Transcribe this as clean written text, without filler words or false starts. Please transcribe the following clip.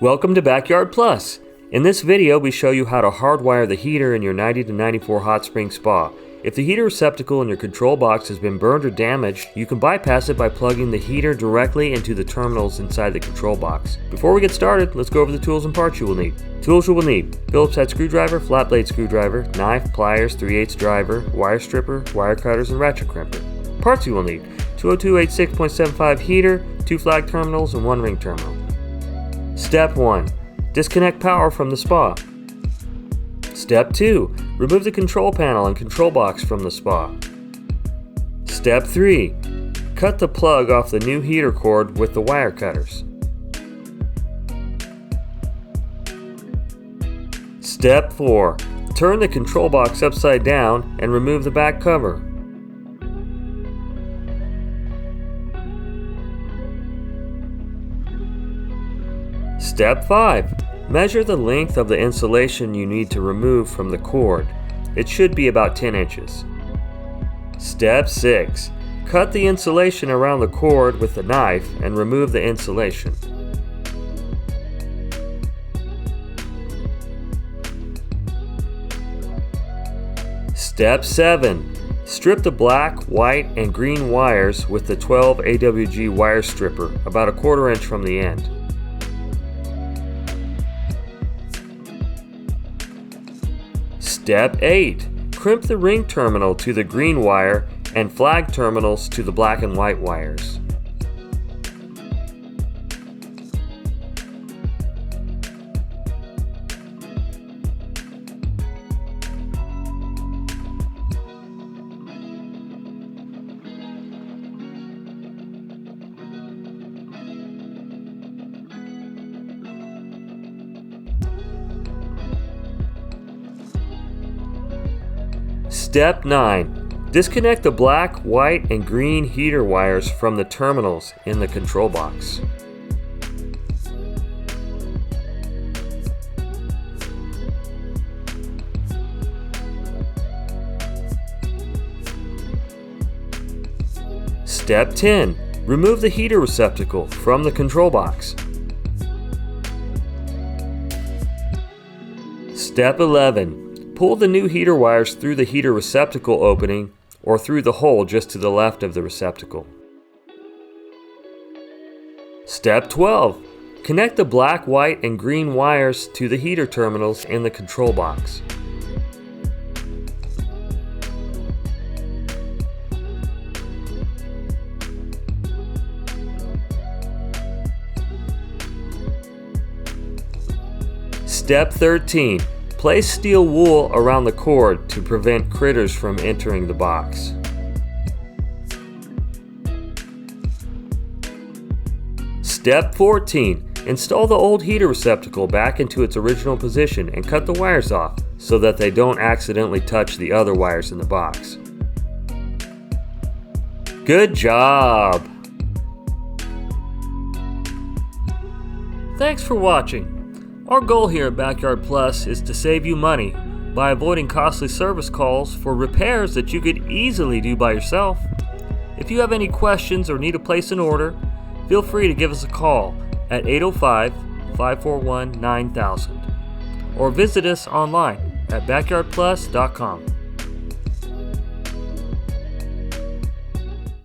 Welcome to Backyard Plus. In this video we show you how to hardwire the heater in your 90 to 94 hot spring spa. If the heater receptacle in your control box has been burned or damaged, you can bypass it by plugging the heater directly into the terminals inside the control box. Before we get started, let's go over the tools and parts you will need. Tools you will need: Phillips head screwdriver, flat blade screwdriver, knife, pliers, 3/8 driver, wire stripper, wire cutters, and ratchet crimper. Parts you will need: 202/86.75 heater, 2 flag terminals, and 1 ring terminal. Step 1. Disconnect power from the spa. Step 2. Remove the control panel and control box from the spa. Step 3. Cut the plug off the new heater cord with the wire cutters. Step 4. Turn the control box upside down and remove the back cover. Step 5. Measure the length of the insulation you need to remove from the cord. It should be about 10 inches. Step 6. Cut the insulation around the cord with a knife and remove the insulation. Step 7. Strip the black, white, and green wires with the 12 AWG wire stripper about a 1/4 inch from the end. Step 8. Crimp the ring terminal to the green wire and flag terminals to the black and white wires. Step 9. Disconnect the black, white, and green heater wires from the terminals in the control box. Step 10. Remove the heater receptacle from the control box. Step 11. Pull the new heater wires through the heater receptacle opening or through the hole just to the left of the receptacle. Step 12. Connect the black, white, and green wires to the heater terminals in the control box. Step 13. Place steel wool around the cord to prevent critters from entering the box. Step 14. Install the old heater receptacle back into its original position and cut the wires off so that they don't accidentally touch the other wires in the box. Good job! Thanks for watching. Our goal here at Backyard Plus is to save you money by avoiding costly service calls for repairs that you could easily do by yourself. If you have any questions or need to place an order, feel free to give us a call at 805-541-9000 or visit us online at backyardplus.com.